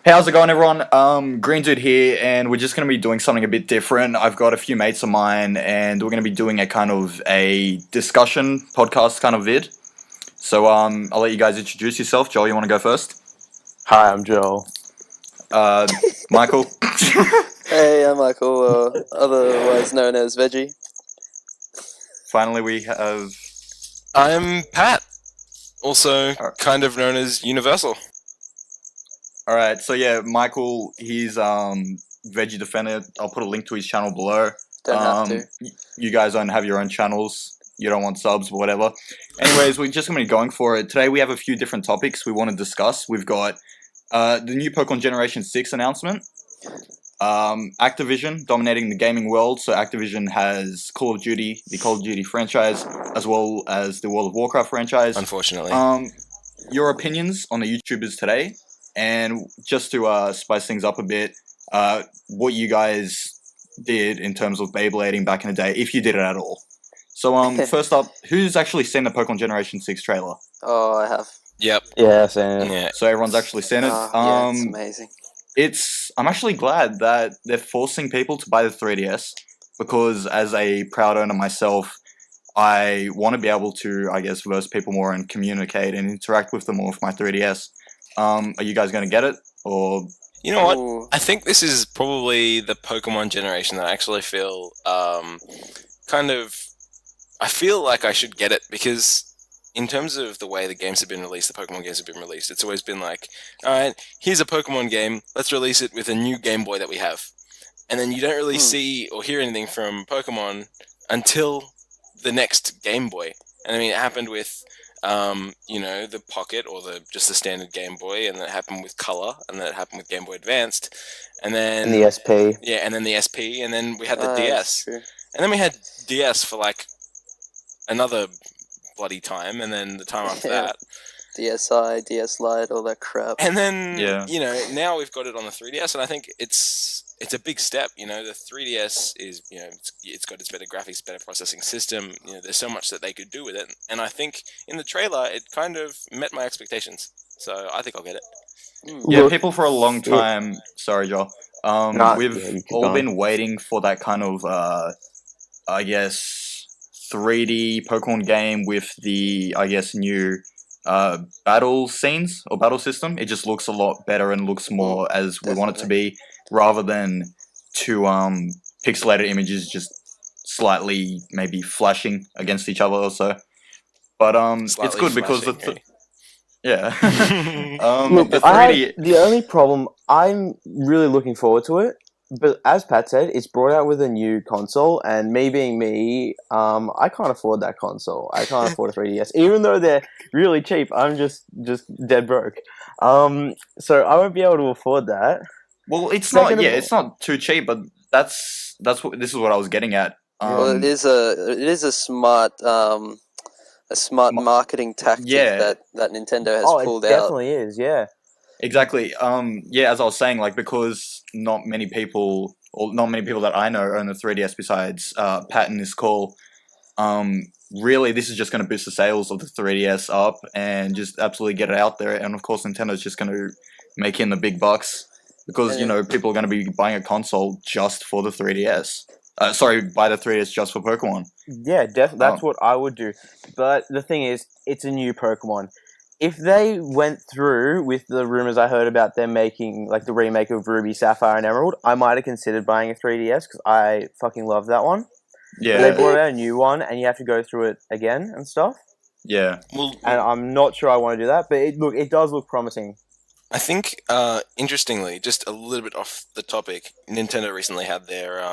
Hey, how's it going, everyone? Green Dude here, and we're just going to be doing something a bit different. I've got a few mates of mine, and we're going to be doing a kind of a discussion podcast kind of vid. So, I'll let you guys introduce yourself. Joel, you want to go first? Hi, I'm Joel. Michael? Hey, I'm Michael, otherwise known as Veggie. Finally, we have... I'm Pat, also kind of known as Universal. Alright, so yeah, Michael, he's Veggie Defender. I'll put a link to his channel below. Don't have to. You guys don't have your own channels. You don't want subs, whatever. Anyways, we're just going to be going for it. Today we have a few different topics we want to discuss. We've got the new Pokemon Generation 6 announcement. Activision dominating the gaming world. So Activision has Call of Duty, the Call of Duty franchise, as well as the World of Warcraft franchise. Unfortunately. Your opinions on the YouTubers today, and just to spice things up a bit, what you guys did in terms of Beyblading back in the day, if you did it at all. So, first up, who's actually seen the Pokemon Generation 6 trailer? Oh, I have. Yep. Yeah, same. Yeah. So everyone's actually seen it. Yeah, it's amazing. I'm actually glad that they're forcing people to buy the 3DS, because as a proud owner myself, I want to be able to, I guess, verse people more and communicate and interact with them more with my 3DS. Are you guys going to get it, or... You know what? I think this is probably the Pokemon generation that I actually feel I feel like I should get it, because in terms of the way the games have been released, the Pokemon games have been released, it's always been like, alright, here's a Pokemon game, let's release it with a new Game Boy that we have. And then you don't really see or hear anything from Pokemon until the next Game Boy. And I mean, it happened with, the Pocket, or just the standard Game Boy, and that happened with Color, and that happened with Game Boy Advanced. And then... And the SP. Yeah, and then the SP, and then we had the DS. True. And then we had DS for like another bloody time, and then the time after that. DSi, DS Lite, all that crap. And then, Yeah. now we've got it on the 3DS, and I think it's a big step. The 3DS is, it's got its better graphics, better processing system. There's so much that they could do with it. And I think in the trailer, it kind of met my expectations. So I think I'll get it. Yeah, people for a long time... Sorry, Joel. We've all been waiting for that kind of, 3D Pokemon game with the, new battle scenes or battle system. It just looks a lot better and looks more as we want it to be, rather than two pixelated images just slightly maybe flashing against each other or so. But it's good because yeah. Look, the 3D... the only problem, I'm really looking forward to it, but as Pat said, it's brought out with a new console, and me being me, I can't afford that console. I can't afford a 3DS, even though they're really cheap. I'm just dead broke. So I won't be able to afford that. Well, it's not. Yeah, it's not too cheap, but this is what I was getting at. Well, it is a smart marketing tactic that Nintendo has pulled out. It definitely is. Yeah. Exactly. As I was saying, because not many people that I know own a 3DS besides Pat and this call. Really, this is just going to boost the sales of the 3DS up and just absolutely get it out there. And of course, Nintendo's just going to make in the big bucks, because people are going to be buying a console just for the 3DS. Buy the 3DS just for Pokemon. Yeah, that's what I would do. But the thing is, it's a new Pokemon. If they went through with the rumors I heard about them making the remake of Ruby, Sapphire, and Emerald, I might have considered buying a 3DS, because I fucking love that one. Yeah. But they brought out a new one, and you have to go through it again and stuff. Yeah. Well, and I'm not sure I want to do that, but it does look promising. I think, interestingly, just a little bit off the topic, Nintendo recently had their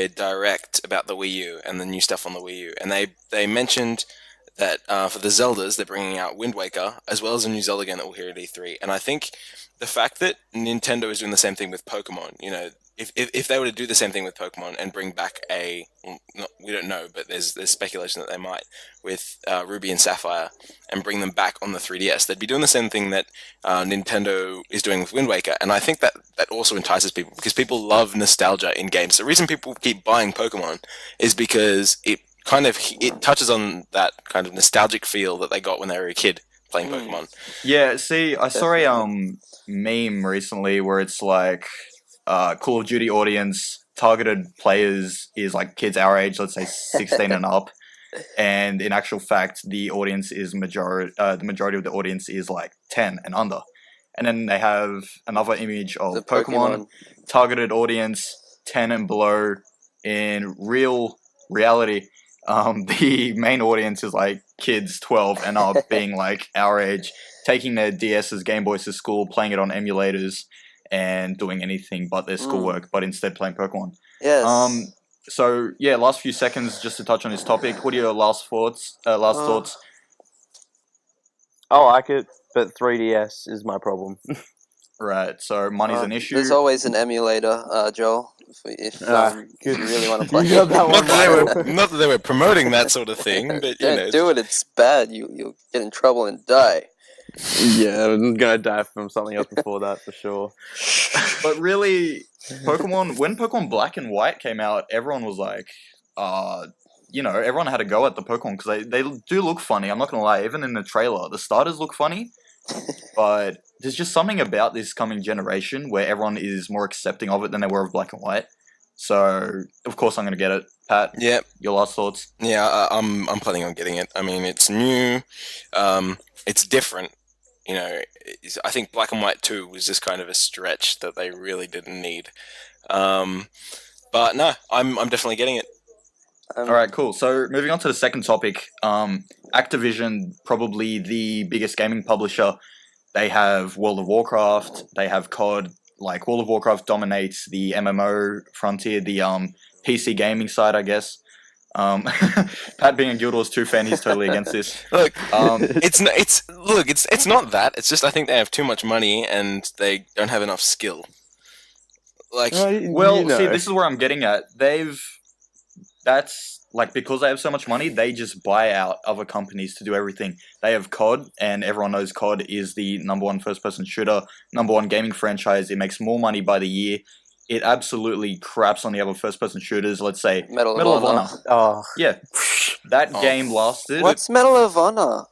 direct about the Wii U and the new stuff on the Wii U, and they mentioned that for the Zeldas, they're bringing out Wind Waker, as well as a new Zelda game that we'll hear at E3. And I think the fact that Nintendo is doing the same thing with Pokemon, if they were to do the same thing with Pokemon and bring back we don't know, but there's speculation that they might, with Ruby and Sapphire, and bring them back on the 3DS, they'd be doing the same thing that Nintendo is doing with Wind Waker. And I think that also entices people, because people love nostalgia in games. The reason people keep buying Pokemon is because it touches on that kind of nostalgic feel that they got when they were a kid playing Pokemon. Yeah, see, I saw a Definitely. meme recently where it's like Call of Duty audience targeted players is like kids our age, let's say 16 and up, and in actual fact, the audience is the majority of the audience is like 10 and under. And then they have another image of The Pokemon targeted audience 10 and below. In reality, the main audience is like kids 12 and up, being like our age, taking their DSs, Game Boys to school, playing it on emulators, and doing anything but their schoolwork, but instead playing Pokemon. Yes. So yeah, last few seconds just to touch on this topic. What are your last thoughts? Thoughts? I like it, but 3DS is my problem. Right. So money's an issue. There's always an emulator, Joel. If you really want to play. You got that one, Not that they were promoting that sort of thing, but you know. Don't do it. It's bad. You'll get in trouble and die. Yeah, I'm gonna die from something else before that for sure. But really, when Pokemon Black and White came out, everyone was like, everyone had a go at the Pokemon because they do look funny. I'm not gonna lie. Even in the trailer, the starters look funny, but there's just something about this coming generation where everyone is more accepting of it than they were of Black and White. So of course I'm gonna get it. Pat, Yeah, your last thoughts? yeah, I'm planning on getting it. I mean, it's new, it's different. You know, I think Black and White 2 was just kind of a stretch that they really didn't need. But no, I'm definitely getting it. All right, cool. So moving on to the second topic, Activision, probably the biggest gaming publisher. They have World of Warcraft. They have COD. Like World of Warcraft dominates the MMO frontier, the PC gaming side, I guess. Pat being a Guild Wars 2 fan, he's totally against this. Look, it's not that. It's just I think they have too much money and they don't have enough skill. Like, well, see, this is where I'm getting at. That's like because they have so much money, they just buy out other companies to do everything. They have COD, and everyone knows COD is the number one first-person shooter, number one gaming franchise. It makes more money by the year. It absolutely craps on the other first-person shooters. Let's say Medal of Honor. Oh, Yeah, that game lasted. What's Medal of Honor?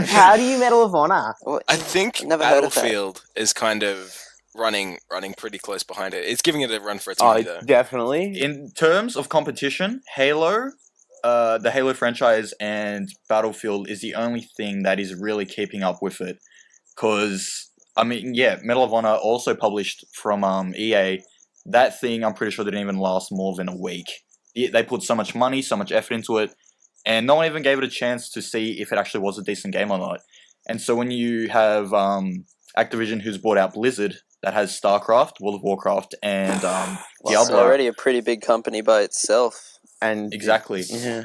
how do you Medal of Honor? I think Never heard of that. Battlefield is kind of running pretty close behind it. It's giving it a run for its money, though. Definitely. In terms of competition, Halo, the Halo franchise, and Battlefield is the only thing that is really keeping up with it. Because, I mean, yeah, Medal of Honor also published from EA. That thing, I'm pretty sure, didn't even last more than a week. They put so much money, so much effort into it, and no one even gave it a chance to see if it actually was a decent game or not. And so when you have Activision, who's bought out Blizzard, that has StarCraft, World of Warcraft, and It's Diablo. already a pretty big company by itself. And Exactly. yeah.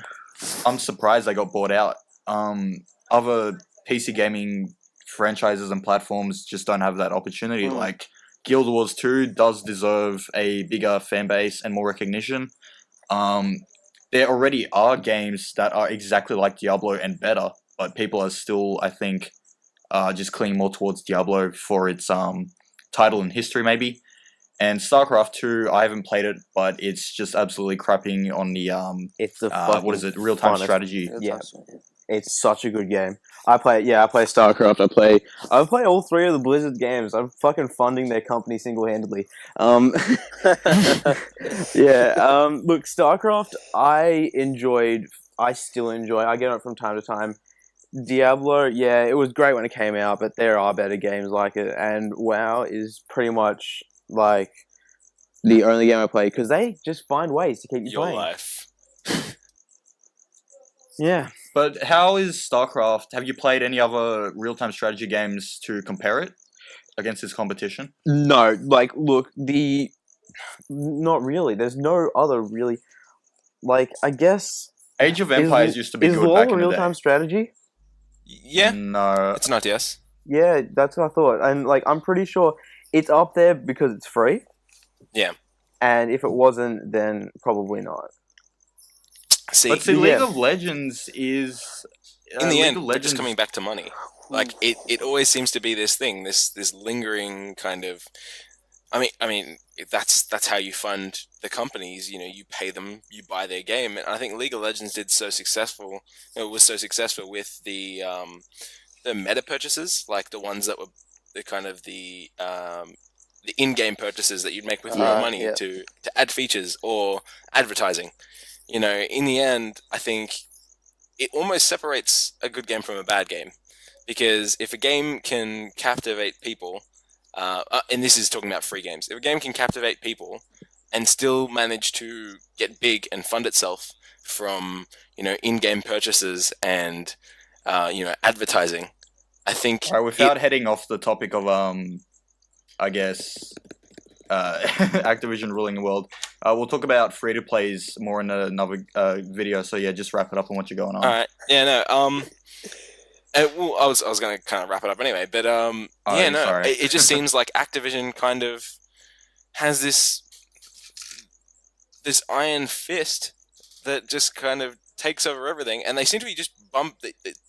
I'm surprised they got bought out. Other PC gaming franchises and platforms just don't have that opportunity. Like Guild Wars 2 does deserve a bigger fan base and more recognition. There already are games that are exactly like Diablo and better, but people are still, I think, just clinging more towards Diablo for its title and history, maybe. And StarCraft 2, I haven't played it, but it's just absolutely crapping on the it's the real-time strategy. Yeah. It's such a good game. I play StarCraft. I play all three of the Blizzard games. I'm fucking funding their company single-handedly. Yeah. Look, StarCraft, I still enjoy. I get it from time to time. Diablo, yeah, it was great when it came out, but there are better games like it. And WoW is pretty much like the only game I play because they just find ways to keep you Your playing. life. Yeah. But how is StarCraft? Have you played any other real-time strategy games to compare it against this competition? No, like, look, not really. There's no other really, like, I guess. Age of Empires used to be is good LoL back in the real-time day. strategy? Yeah, No. it's not. Yes. Yeah, that's what I thought. And, like, I'm pretty sure it's up there because it's free. Yeah. And if it wasn't, then probably not. See, But see, League of Legends is... in the League end, of we're Legends... just coming back to money. Like, it always seems to be this thing, this lingering kind of... I mean, that's how you fund the companies. You know, you pay them, you buy their game, and I think League of Legends did so successful. It was so successful with the meta purchases, like the ones that were the kind of the in-game purchases that you'd make with real money Yeah. to add features or advertising. You know, in the end, I think it almost separates a good game from a bad game, because if a game can captivate people, and this is talking about free games, if a game can captivate people and still manage to get big and fund itself from, you know, in-game purchases and you know, advertising, I think All right, without heading off the topic of I guess Activision ruling the world, we'll talk about free to plays more in another video. So yeah, just wrap it up on what you're going on. All right, yeah, no, well, I was going to kind of wrap it up anyway, but yeah, no, sorry. it just seems like Activision kind of has this iron fist that just kind of takes over everything, and they seem to be just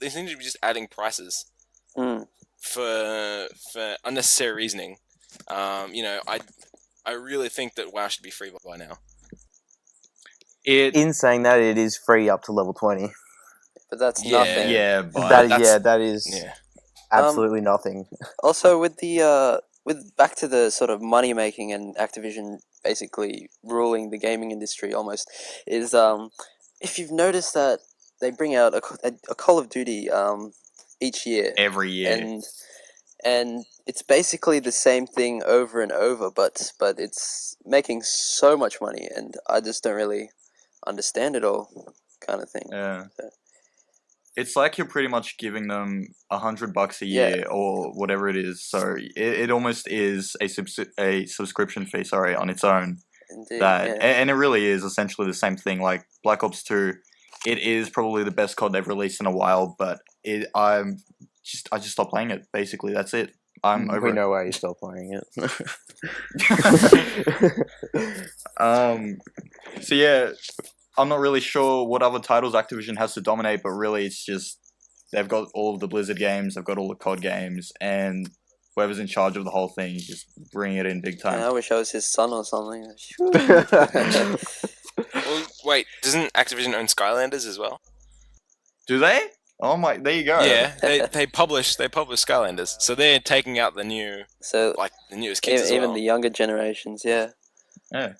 they seem to be just adding prices for unnecessary reasoning. You know, I really think that WoW should be free by now. In saying that, it is free up to level 20. But that's Yeah. nothing. Yeah, but That is absolutely nothing. Also, with the back to the sort of money making and Activision basically ruling the gaming industry almost, is if you've noticed that they bring out a Call of Duty each year, every year. and it's basically the same thing over and over, but it's making so much money, and I just don't really understand it all, kind of thing. Yeah. So. It's like you're pretty much giving them $100 a year or whatever it is. So it almost is a subscription fee, on its own. Indeed, And it really is essentially the same thing. Like Black Ops 2, it is probably the best COD they've released in a while, but I just stopped playing it. Basically, that's it. I'm over We it. know why you stopped playing it. So yeah, I'm not really sure what other titles Activision has to dominate, but really it's just they've got all of the Blizzard games, they've got all the COD games, and whoever's in charge of the whole thing just bring it in big time. I wish I was his son or something. Well, wait, doesn't Activision own Skylanders as well? Do they? Oh my! There you go. Yeah, they publish Skylanders, so they're taking out the newest kids as well. Even the younger generations, yeah. Yeah.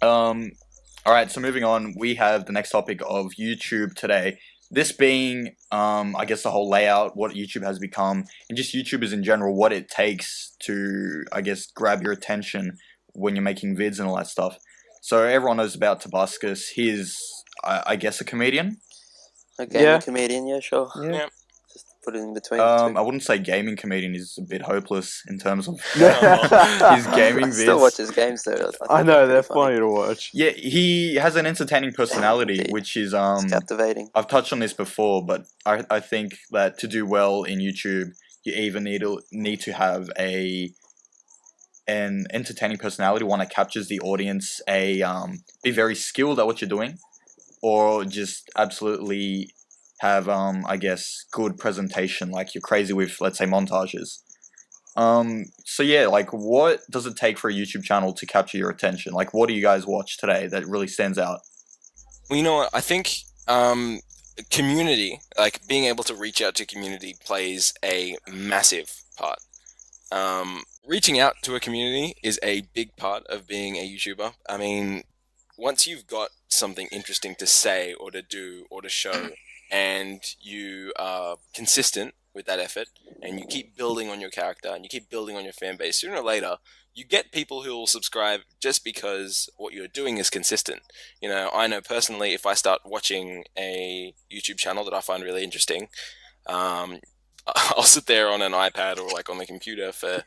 All right. So moving on, we have the next topic of YouTube today. This being, I guess, the whole layout, what YouTube has become, and just YouTubers in general, what it takes to, I guess, grab your attention when you're making vids and all that stuff. So everyone knows about Tabascus. He's, I guess, a comedian. A gaming comedian, yeah, sure. Yeah. Just put it in between the two. I wouldn't say gaming comedian is a bit hopeless in terms of his gaming I vids. still watch his games though. I know, they're funny to watch. Yeah, he has an entertaining personality, Indeed. which is It's captivating. I've touched on this before, but I think that to do well in YouTube, you either need to have an entertaining personality, one that captures the audience, be very skilled at what you're doing, or just absolutely have I guess good presentation, like you're crazy with, let's say, montages. So yeah, like what does it take for a YouTube channel to capture your attention? Like what do you guys watch today that really stands out? Well, you know what? I think community, like being able to reach out to community, plays a massive part. Reaching out to a community is a big part of being a YouTuber. I mean, once you've got something interesting to say or to do or to show, and you are consistent with that effort, and you keep building on your character, and you keep building on your fan base, sooner or later, you get people who will subscribe just because what you're doing is consistent. You know, I know personally, if I start watching a YouTube channel that I find really interesting, I'll sit there on an iPad or like on the computer for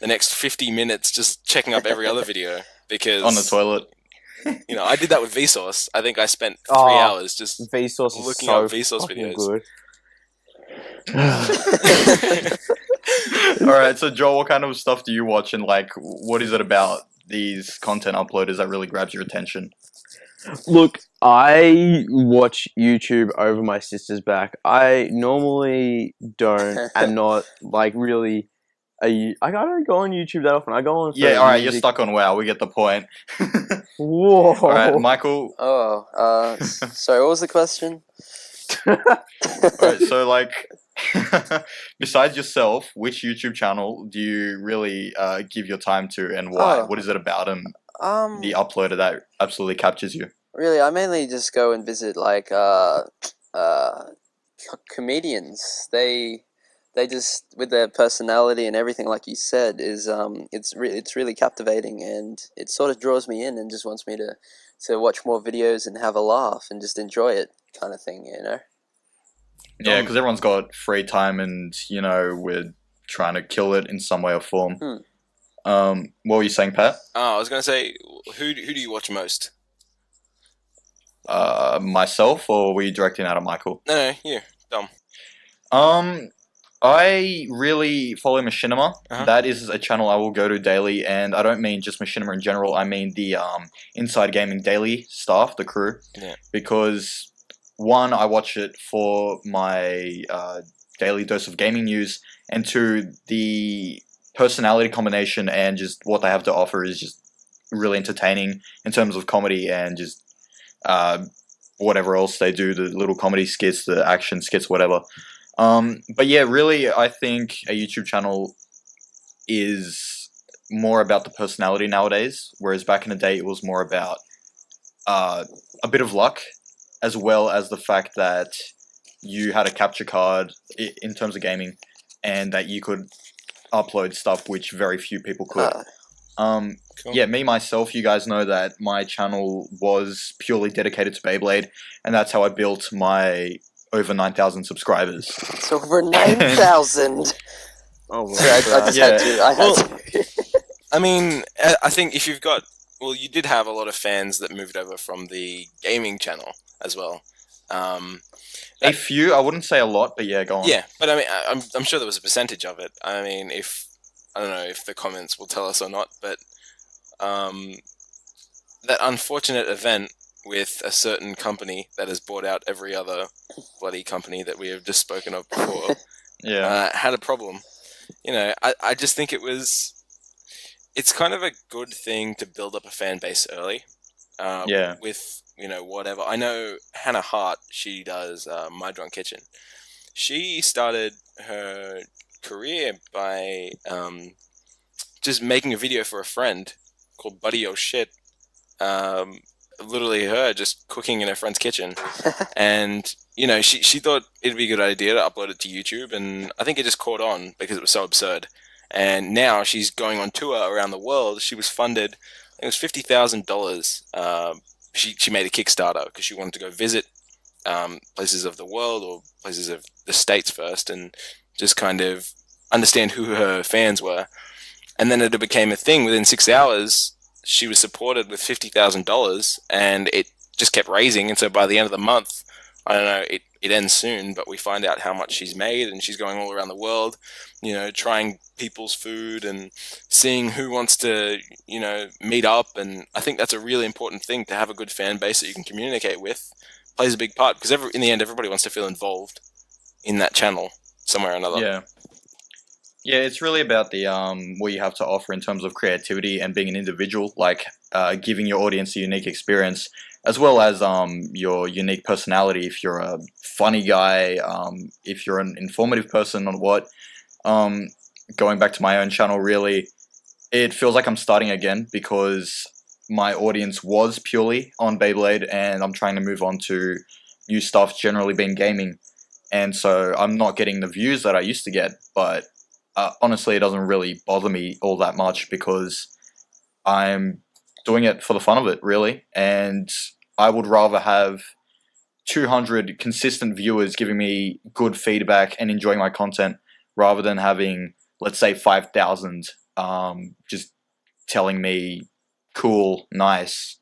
the next 50 minutes just checking up every other video, because On the toilet. you know, I did that with Vsauce. I think I spent 3 hours just Vsauce is looking so up Vsauce fucking videos. good. Alright, so Joel, what kind of stuff do you watch, and like what is it about these content uploaders that really grabs your attention? Look, I watch YouTube over my sister's back. I normally don't, and not like really I don't go on YouTube that often. I go on. For Yeah, all right, you're music. stuck on WoW. We get the point. Whoa. All right, Michael. Oh, sorry, what was the question? All right, so like, besides yourself, which YouTube channel do you really give your time to, and why? Oh. What is it about and the Um, uploader that absolutely captures you? really, I mainly just go and visit like comedians. They just, with their personality and everything, like you said, is it's really captivating, and it sort of draws me in and just wants me to watch more videos and have a laugh and just enjoy it, kind of thing, you know. Yeah, because everyone's got free time, and we're trying to kill it in some way or form. What were you saying, Pat? Oh, I was going to say, who do you watch most? Myself, or were you directing out at Michael? No, you, Dom. I really follow Machinima. Uh-huh. That is a channel I will go to daily, and I don't mean just Machinima in general. I mean the Inside Gaming Daily staff, the crew. Yeah. Because one, I watch it for my daily dose of gaming news, and two, the personality combination and just what they have to offer is just really entertaining in terms of comedy and just whatever else they do, the little comedy skits, the action skits, whatever. But yeah, really, I think a YouTube channel is more about the personality nowadays, whereas back in the day it was more about a bit of luck, as well as the fact that you had a capture card in terms of gaming, and that you could upload stuff which very few people could. Cool. Yeah, me, myself, you guys know that my channel was purely dedicated to Beyblade, and that's how I built my over 9,000 subscribers. It's over 9,000. Oh, my Sorry, I God. just had to. I had to. I mean, I think if you've got... Well, you did have a lot of fans that moved over from the gaming channel as well. A few, I wouldn't say a lot, but yeah, go on. Yeah, but I mean, I'm sure there was a percentage of it. I mean, I don't know if the comments will tell us or not, but that unfortunate event with a certain company that has bought out every other bloody company that we have just spoken of before had a problem. I just think it's kind of a good thing to build up a fan base early. With whatever. I know Hannah Hart, she does My Drunk Kitchen. She started her career by just making a video for a friend called Buddy Oh Shit. Literally her just cooking in her friend's kitchen. And, she thought it'd be a good idea to upload it to YouTube, and I think it just caught on because it was so absurd. And now she's going on tour around the world. She was funded, I think it was $50,000. She made a Kickstarter because she wanted to go visit places of the world or places of the States first and just kind of understand who her fans were. And then it became a thing. Within 6 hours, she was supported with $50,000, and it just kept raising. And so by the end of the month, I don't know, it ends soon, but we find out how much she's made, and she's going all around the world, trying people's food and seeing who wants to, meet up. And I think that's a really important thing, to have a good fan base that you can communicate with. Plays a big part, because in the end, everybody wants to feel involved in that channel somewhere or another. Yeah, it's really about the what you have to offer in terms of creativity and being an individual, like giving your audience a unique experience, as well as your unique personality. If you're a funny guy, if you're an informative person on what. Going back to my own channel, really, it feels like I'm starting again, because my audience was purely on Beyblade, and I'm trying to move on to new stuff, generally being gaming. And so I'm not getting the views that I used to get, but honestly, it doesn't really bother me all that much, because I'm doing it for the fun of it, really. And I would rather have 200 consistent viewers giving me good feedback and enjoying my content, rather than having, let's say, 5,000 just telling me cool, nice,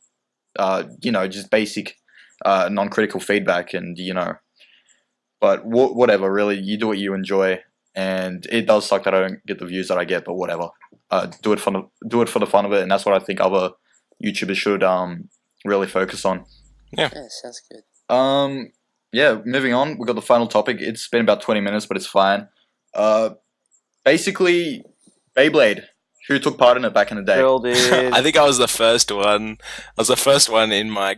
just basic non-critical feedback. And but whatever, really, you do what you enjoy. And it does suck that I don't get the views that I get, but whatever. Do it for the fun of it, and that's what I think other YouTubers should really focus on. Yeah, sounds good. Moving on, we've got the final topic. It's been about 20 minutes, but it's fine. Basically, Beyblade. Who took part in it back in the day? Phil did. I think I was the first one. I was the first one in my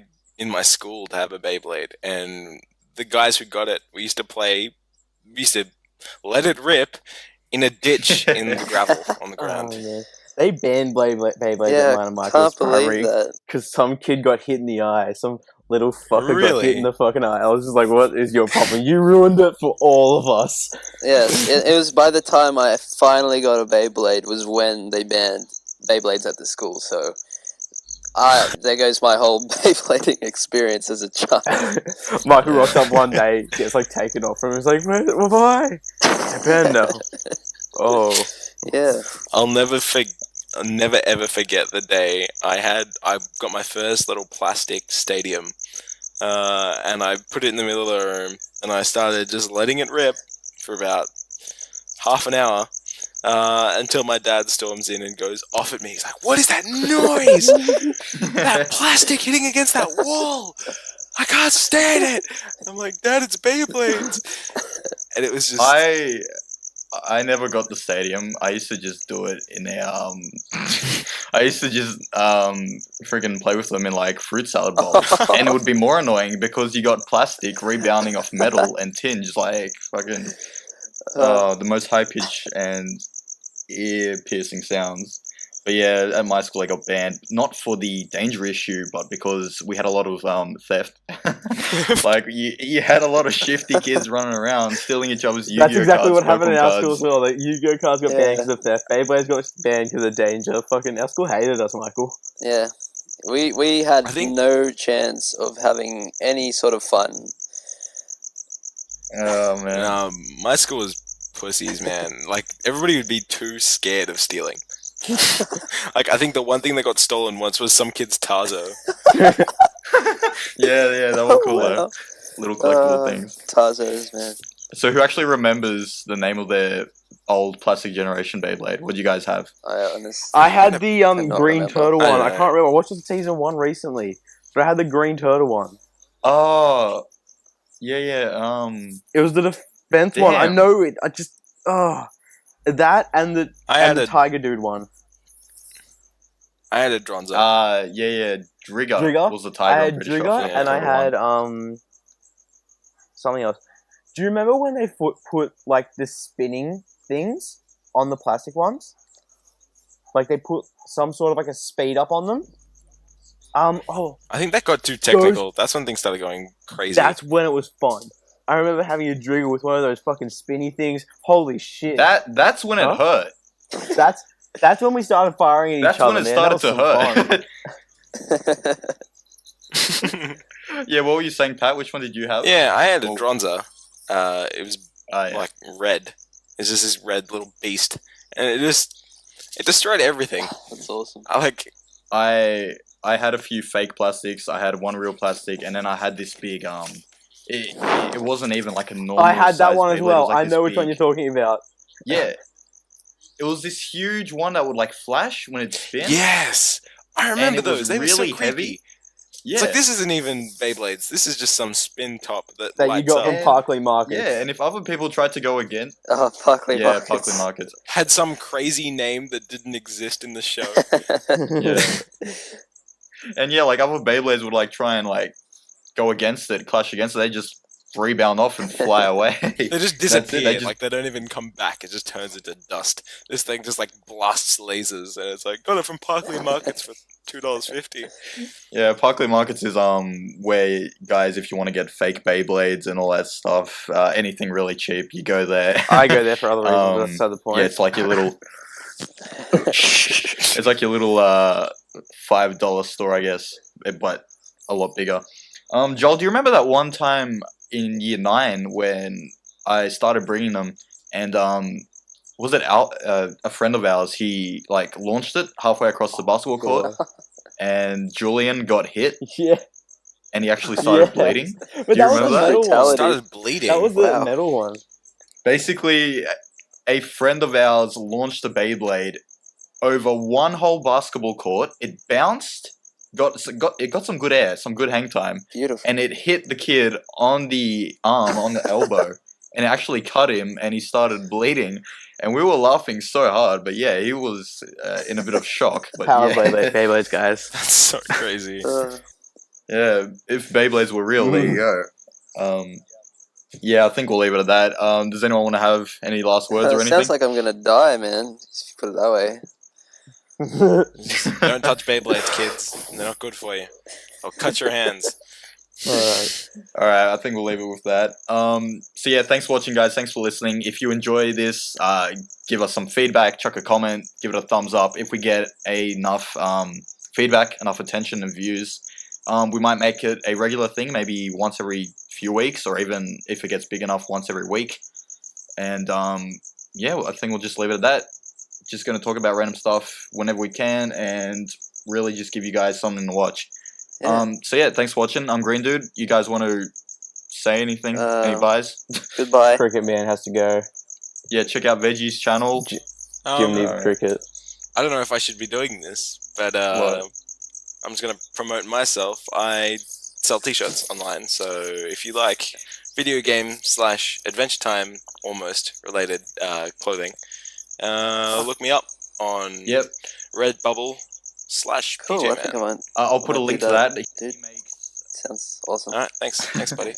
school to have a Beyblade, and the guys who got it, we used to let it rip in a ditch in the gravel on the ground. Oh, man. They banned Beyblade Yeah, at one of my can't primary believe that. because some kid got hit in the eye. Some little fucker got Really? hit in the fucking eye. I was just like, "What is your problem? You ruined it for all of us." Yes, it was by the time I finally got a Beyblade was when they banned Beyblades at the school. So, there goes my whole Beyblading experience as a child. Michael rocks up one day, gets like taken off from him. He's like, "Where am I? They're banned now." Oh, Yeah. I'll never ever forget the day I got my first little plastic stadium, and I put it in the middle of the room, and I started just letting it rip for about half an hour, until my dad storms in and goes off at me. He's like, "What is that noise? That plastic hitting against that wall! I can't stand it!" I'm like, "Dad, it's Beyblades!" And it was just... I never got the stadium. I used to just do it in a I used to just freaking play with them in like fruit salad bowls, and it would be more annoying because you got plastic rebounding off metal and tin, just like fucking the most high pitch and ear piercing sounds. But yeah, at my school I got banned, not for the danger issue, but because we had a lot of theft. Like you had a lot of shifty kids running around stealing each other's Yu-Gi-Oh that's exactly cards, what happened in Pokemon our cards. school as well. Like Yu-Gi-Oh cards got banned Yeah. because of theft. Beyblades got banned because of danger. Fucking our school hated us, Michael. Yeah. We had I think- no chance of having any sort of fun. Oh man. My school was pussies, man. Like, everybody would be too scared of stealing. Like, I think the one thing that got stolen once was some kid's Tarzo. Yeah, that was cool Wow. though. Little collectible things. Tarzos, man. So who actually remembers the name of their old plastic generation Beyblade? What do you guys have? I honestly... I had the cannot green remember. turtle I one. know. I can't remember. I watched season 1 recently, but I had the green turtle one. Oh, yeah. It was the defense one. I Damn. know it. I just that and the I had and the a Tiger Dude one. Dronzo. yeah. Drigger, Drigger? was the I tiger. had I'm pretty sure, Drigger for the and I turtle had one. something else. Do you remember when they put like the spinning things on the plastic ones? Like they put some sort of like a speed up on them. I think that got too technical. That's when things started going crazy. That's when it was fun. I remember having a Drigger with one of those fucking spinny things. Holy shit! That's when it Huh? hurt. That's when we started firing at That's each other. when it man. started That to was some fun. hurt. Yeah, what were you saying, Pat? Which one did you have? Yeah, I had a Oh. Dronza. It was Yeah. like red. It's just this red little beast, and it destroyed everything. That's awesome. I had a few fake plastics. I had one real plastic, and then I had this big It wasn't even like a normal. I had that size one as Beyblade, it well. was like I this know which one big- you're talking about. Yeah, it was this huge one that would like flash when it spin. Yes, I remember it was those. They were really so creepy. heavy. Yeah, It's like, this isn't even Beyblades. This is just some spin top that That you lights got up. from And- Parkley Market. yeah. And if other people tried to go again, Parkley yeah, Markets. Parkley Markets. Had some crazy name that didn't exist in the show. Yeah. And yeah, like other Beyblades would like try and like go against it, clash against it. They just rebound off and fly away. They just That's it, disappear. they just- Like, they don't even come back. It just turns into dust. This thing just like blasts lasers, and it's like, got it from Parkley Markets for $2.50. Yeah, Parkley Markets is where guys, if you want to get fake Beyblades and all that stuff, anything really cheap, you go there. I go there for other reasons. Um, But that's the point. Yeah, it's like your little. It's like your little $5 store, I guess, but a lot bigger. Joel, do you remember that one time in year 9 when I started bringing them, and was it a friend of ours? He like launched it halfway across the basketball court, and Julian got hit, Yeah, and he actually started Yes. bleeding. but Do you that was the remember that? metal one. Fatality. Started bleeding. That was the Wow. metal one. Basically, a friend of ours launched a Beyblade over one whole basketball court. It bounced, got some good air, some good hang time, Beautiful. and it hit the kid on the arm, on the elbow, and it actually cut him, and he started bleeding. and we were laughing so hard. But yeah, he was in a bit of shock. But Power yeah. Beyblades, guys. That's so crazy. Yeah, if Beyblades were real, there you go. Yeah, I think we'll leave it at that. Does anyone want to have any last words or anything? Sounds like I'm gonna die, man. If you put it that way. Don't touch Beyblades, kids. They're not good for you. I'll cut your hands. All right, I think we'll leave it with that. So yeah, thanks for watching, guys. Thanks for listening. If you enjoy this, give us some feedback, chuck a comment, give it a thumbs up. If we get enough feedback, enough attention and views, we might make it a regular thing, maybe once every few weeks, or even if it gets big enough, once every week. And yeah, I think we'll just leave it at that. Just going to talk about random stuff whenever we can, and really just give you guys something to watch. Yeah. So yeah, thanks for watching. I'm Green Dude. You guys want to say anything? Any buys? Goodbye. Cricket Man has to go. Yeah, check out Veggie's channel. Jimmy Cricket. I don't know if I should be doing this, but I'm just going to promote myself. I sell t-shirts online, so if you like video game / Adventure Time almost related clothing, look me up on Redbubble / Cool, PJ I think I Man. might. I'll put a might link do to that. Dude, sounds awesome. Alright, thanks buddy.